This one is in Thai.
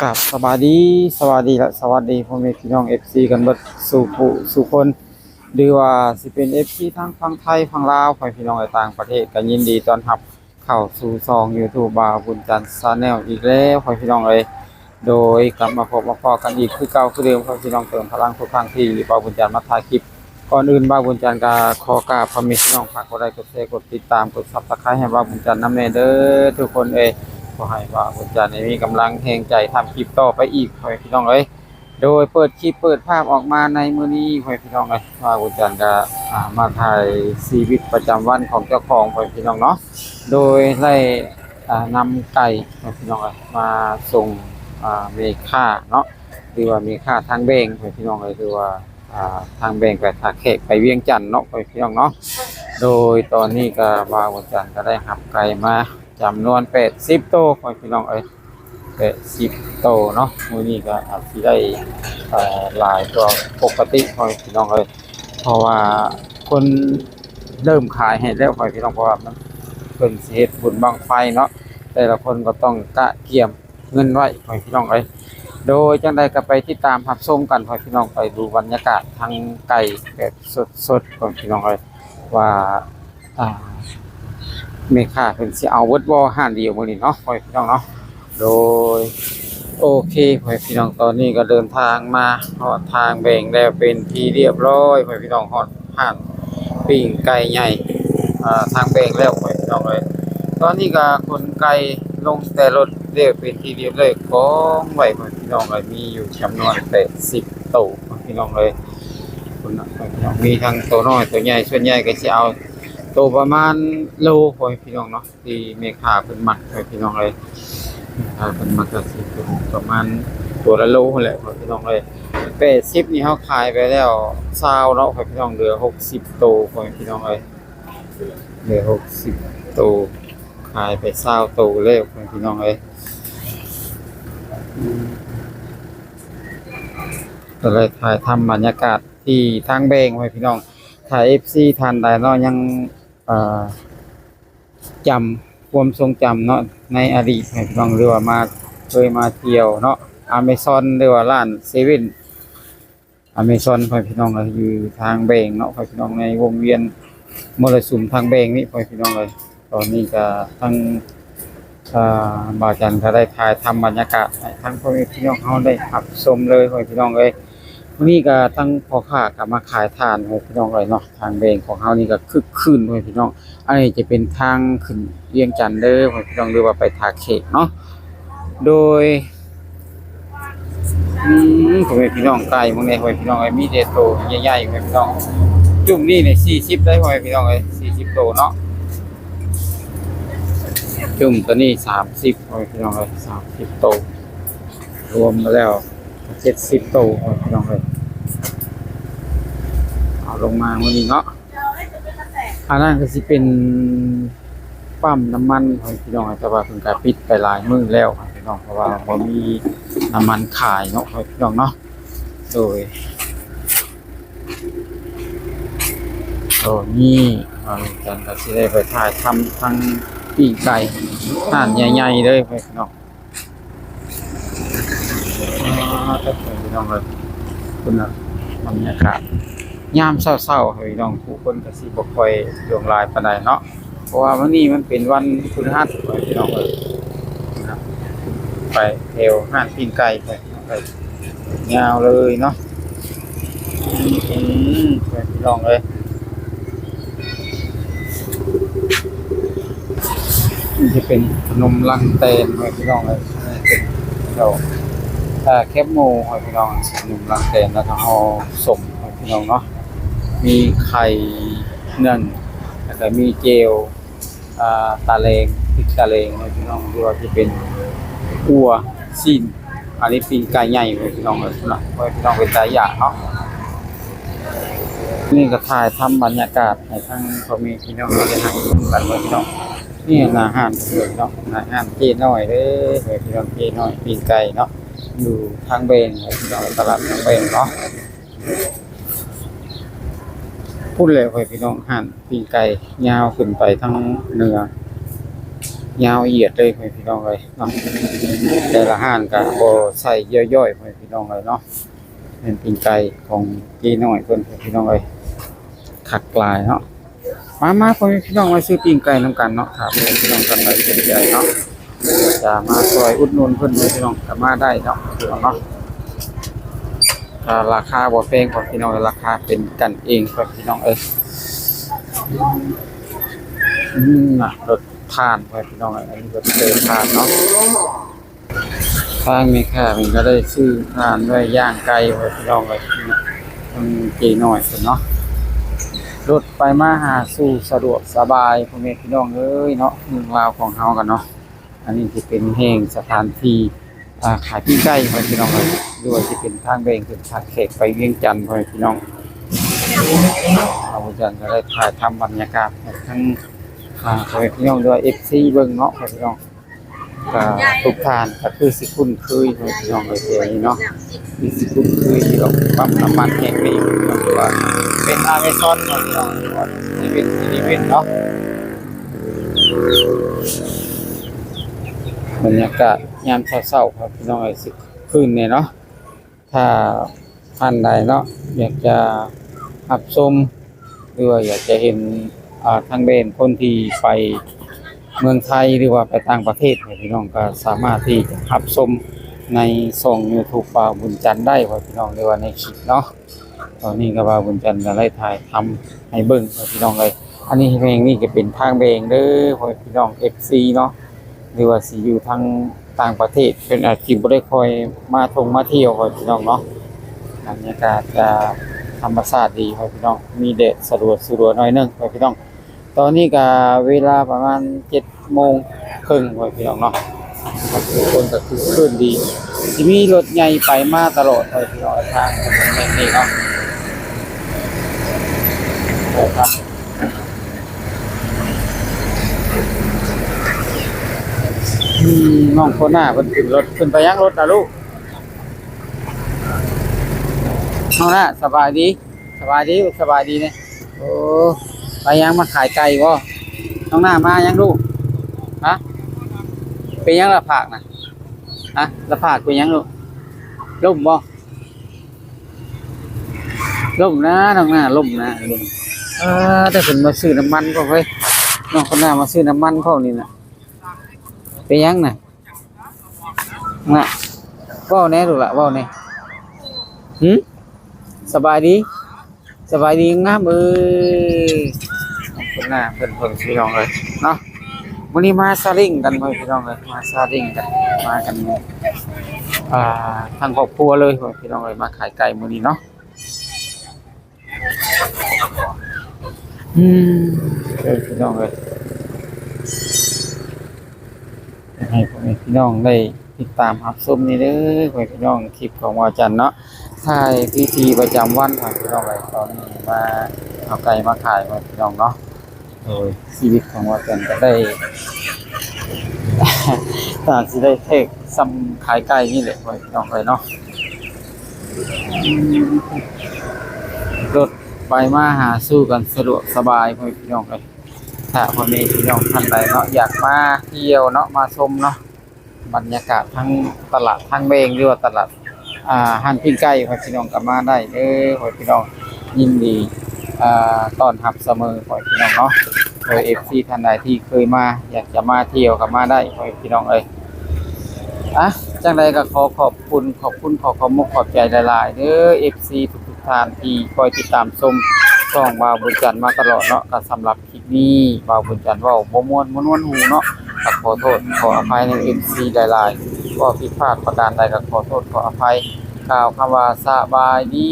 กับสวัสดีพ่อแม่พี่น้อง FC กันเบิดสู่ผู้สู่คนหรือว่าสิเป็น FC ทั้งฝั่งไทยฝั่งลาวฝั่งพี่น้องในต่างประเทศก็ยินดีต้อนรับเข้าสู่ช่อง YouTube บ่าวบุญจันทร์ Channel อีกแล้วพ่อพี่น้องเอ้ยโดยกลับมาพบมาพอกันอีกคือเก่าคือเดิมพ่อพี่น้องเติมพลังทุกครั้งที่บ่าวบุญจันทร์มาถ่ายคลิปก่อนอื่นบ่าวบุญจันทร์ก็ขอกราบพ่อแม่พี่น้องฝากกดไลค์กดแชร์กดติดตามกด Subscribe ให้บ่าวบุญจันทร์นำแน่เด้อทุกคนเอ้ย ขอให้ว่าบุญจันทร์มีกำลังแห่งใจทำคลิปต่อไปอีกขอให้พี่น้องเอ้ยโดยเปิดคลิปเปิดภาพออกมาในมื้อนี้ขอให้พี่น้องเอ้ยว่าบุญจันทร์ก็มาถ่ายชีวิตประจำวันของเจ้าของขอให้พี่น้องเนาะโดยได้นำไก่ขอให้พี่น้องเอ้ยมาส่งเมค่าเนาะหรือว่าเมค่าทางแบงขอให้พี่น้องเอ้ยหรือว่าทางแบงไปท่าแขกไปเวียงจันทน์เนาะขอให้พี่น้องเนาะโดยตอนนี้ก็ว่าบุญจันทร์ก็ได้รับไก่มาจำนวน80โตขอให้พี่น้องเอ้ย80โตเนาะมื้อนี้ก็อาจสิได้หลายกว่าปกติขอให้พี่น้องเอ้ยเพราะว่าคนเริ่มขายให้แล้วขอให้พี่น้องเพราะว่ามันเพิ่นสิเฮ็ดบุญบั้งไฟเนาะแต่ละคนก็ต้องกะเกียมเงินไว้ขอให้พี่น้องเอ้ยโดยจังใดก็ไปติดตามรับชมกันขอให้พี่น้องไปดูบรรยากาศทางไก่แบบสดๆขอให้พี่น้องเอ้ยว่าแม่ค้าเพิ่นสิเอาเบิดบ่ห้านเดียวมื้อนี้เนาะพ่อพี่น้องเนาะโดยโอเคพ่อพี่น้องตอนนี้ก็เดินทางมาฮอดทางแบ่งแล้วเป็นที่เรียบร้อยพ่อพี่น้องฮอดห้านปิ้งไก่ใหญ่ทางแบ่งแล้วพ่อพี่น้องเอ้ยตอนนี้ก็ขนไก่ลงแต่รถเรียบเป็นที่เรียบร้อยของไว้พ่อพี่น้องเอ้ยมีอยู่จำนวน80ตู้พ่อพี่น้องเอ้ยคุณพ่อพี่น้องมีทั้งตัวน้อยตัวใหญ่ส่วนใหญ่ก็สิเอาโตประมาณโลพอพี่น้องเนาะที่เมฆาเพิ่นมักพอพี่น้องเลยเพิ่นมักก็สิประมาณตัวละโลแหละพอพี่น้องเลย80นี่เฮาขายไปแล้ว20เนาะพอพี่น้องเหลือ60โตพอพี่น้องเลยเหลือ60โตขายไป20โตแล้วพอพี่น้องเลยก็เลยถ่ายทำบรรยากาศที่ทางแบงไว้พี่น้องถ่าย FC ท่านใดเนาะยังจำความทรงจำเนาะในอดีตให้พี่น้องหรือว่ามาเคยมาเที่ยวเนาะอเมซอนหรือว่าร้านเซเว่นอเมซอนพี่น้องเลยอยู่ทางแบงเนาะพี่น้องในวงเวียนมรสุมทางแบงนี่พี่น้องเลยตอนนี้ก็ทั้งบ่าวจันทร์ก็ได้ถ่ายทำบรรยากาศให้ทั้งพี่น้องเขาได้รับชมเลยพี่น้องเลยวันนี้ก็ทั้งพ่อค้าก็มาขายทานให้พี่น้องเลยเนาะทางแบงของเขานี่ก็คึกคืนพี่น้องอันนี้จะเป็นทางขึ้นเวียงจันทน์เด้อพี่น้องหรือว่าไปทาเขกเนาะโดยพี่น้องไก่พวกนี้พี่น้องไอ้มีเดโตใหญ่ๆพี่น้องจุ่มนี่เนี่ย40ได้พี่น้องเอ้ย40โตเนาะจุ่มตัวนี้30พี่น้องเอ้ย30โตรวมมาแล้ว70โตพี่น้องเอ้ยเอาลงมามื้อนี้เนาะอันนั้นก็สิเป็นปั๊มน้ำมันพี่น้องแต่ว่าเพิ่นก็ปิดไปหลายมื้อแล้วพี่น้องเพราะว่าบ่มีน้ำมันขายเนาะพี่น้องเนาะโดยนี่กันก็สิได้ไปถ่ายทำทั้งปิ้งไก่ห่านใหญ่ๆเลยพี่น้องพี่น้องเลยคุณน่ะบรรยากาศยามเช้าๆพี่น้องผู้คนก็สิบ่ค่อยดวงลายปานใดเนาะเพราะว่าวันนี้มันเป็นวันพฤหัสพี่น้องเลยนะครับไปเที่ยวห้างปิ้งไก่ไปยาวเลยเนาะพี่น้องเลยจะเป็นขนมลังเตนพี่น้องเลยเป็นเราแคบหมูพี่น้องขนมลังเตนแล้วก็ห่อสมพี่น้องเนาะมีไข่นึ่งแล้วก็มีเจลตาเลงพริกตาเลงพี่น้องที่ว่าจะเป็นอัวซีนอันนี้ปิ้งไก่ใหญ่พี่น้องเลยนะพี่น้องเป็นใจอยากเนาะนี่ก็ถ่ายทำบรรยากาศให้ทั้งพ่อแม่พี่น้องได้ให้กันพี่น้องนี่อาหารเนาะอาหารเจน้อยเลยพี่น้องเจน้อยปิ้งไก่เนาะอยู่ทางเบงพี่น้องตลาดทางเบงเนาะพูดเลยพี่น้องหั่นปิ้งไก่ยาวขึ้นไปทั้งเหนือ ยาวเหยียดเลยพี่น้องเลยเนาะแต่ละห้านก็บ่ใส่ย่อยๆพี่น้องเลยเนาะเป็นปิ้งไก่ของพี่น้อยเพิ่นพี่น้องเลยคักหลายเนาะมาพ่อแม่พี่น้องมาซื้อปิ้งไก่นํกันเนาะครับพี่น้องกันได้สนใจเนาะจะมาซอยอุดหนุนเพิ่นพี่น้องก็มาได้เนาะพี่น้องเนาะราคาบ่แพงพอพี่น้องราคาเป็นกันเองครับพี่น้องน่ะรถทานไปพี่น้องอันนี้รถเดินทานเนาะทางมีค่ามันก็ได้ซื้อทานด้วยย่างไก่ไปพี่น้องเลยมันกี่หน่อยเนาะรถไปมาหาสู่สะดวกสบายพ่อแม่พี่น้องเอ้ยเนาะเมืองลาวของเฮากันเนาะอันนี้ที่เป็นแห่งสถานที่ขายปิ้งไก่ไปพี่น้องเลยด้วยที่เป็นทางเบงเป็นทางเขตไปเวียงจันทร์ไปพี่น้องเราจะได้ถ่ายทำบรรยากาศทั้งพี่น้องด้วย FC เบิ่งเนาะพี่น้องก็ทุกทานก็คือสิคุ้นเคยพี่น้องเลยเนาะมีสิคุ้นเคยที่เราปั๊มน้ำมันแห่งนี้ว่าเป็นอเมซอนเนาะพี่น้องที่เป็นอีเวนต์เนาะบรรยากาศยามเช้าๆครับพี่น้องเลยสิคืนเนี่ยเนาะถ้าท่านใดเนาะอยากจะรับชมหรือว่าอยากจะเห็นทางเบนคนที่ไปเมืองไทยหรือว่าไปต่างประเทศพี่น้องก็สามารถที่จะรับชมในช่อง YouTube บ่าวบุญจันทร์ได้พี่น้องหรือว่าในคลิปเนาะตอนนี้ก็บ่าวบุญจันทร์ก็ได้ถ่ายทำให้เบิ่งพี่น้องเลยอันนี้เพลงนี่ก็เป็นทางเบงเด้อพี่น้อง FC เนาะหรือว่าสิอยู่ทางต่างประเทศเป็นอาชีพบ่ได้คอยมาเที่ยวพี่น้องเนาะบรรยากาศจะธรรมชาติดีพี่น้องมีแดดสะดวกหน่อยนึงพี่น้องตอนนี้ก็เวลาประมาณ7:30พี่น้องเนาะทุกคนก็คือคลื่นดีที่มีรถใหญ่ไปมาตลอดพี่น้องทางนี้เนาะครับน้องคนหน้าเพิ่นขึ้นรถขึ้นไปยังรถนะลูกน้องน่ะสบายดีเนี่ยโอ้ไปยังมาขายไก่บ่น้องหน้ามายังลูกฮะเป็นยังละผากนะฮะละผากเป็นยังลูกล่มบ่ล่มนะน้องหน้าล่มนะแต่เพิ่นมาซื้อน้ำมันก็เฮ้ยน้องคนหน้ามาซื้อน้ำมันพวกนี้น่ะเป็นยังน่ะน่ะเว้าแน่ลูกล่ะเว้าแน่สบายดีงามคนหน้าเพิ่นพี่น้องเลยเนาะวันนี้มาซาลิงกันพี่น้องเลยมาซาลิงกันมากันทางครอบครัวเลยพี่น้องเลยมาขายไก่มื้อนี้เนาะพี่น้องเลยให้พี่น้องได้ติดตามรับชมนี่เด้อพี่น้องคลิปของอาจารย์เนาะถ่ายพิธีประจำวันของพี่น้องเลยตอนนี้มาเอาไก่มาขายพี่น้องเนาะโดยชีวิตของอาจารย์ก็ได้ต่างสิได้เทคซ้ำขายไก่นี่แหละพี่น้องเลยเนาะรถไปมาหาสู้กันสะดวกสบายพี่น้องเลยถ้าพ่อแม่พี่น้องท่านใดเนาะอยากมาเที่ยวเนาะมาชมเนาะบรรยากาศทั้งตลาดทั้งเบงหรือว่าตลาดหันปิ้งไก่พี่น้องก็มาได้เด้อพี่น้องยินดีต้อนรับเสมอพี่น้องเนาะโดย FC ท่านใดที่เคยมาอยากจะมาเที่ยวก็มาได้พี่น้องเอ้ยจังใดก็ขอบคุณขอความมุกขอบใจหลายๆเด้อ FC ทุกท่านที่คอยติดตามชมช่องบ่าวบุญจันทร์มาตลอดเนาะก็สำหรับคลิปนี้บ่าวบุญจันทร์เว้าบ่ม่วนหูเนาะก็ขอโทษขออภัยใน FC หลายๆก็ผิดพลาดประการใดก็ขอโทษขออภัยกล่าวคำว่าสบายดี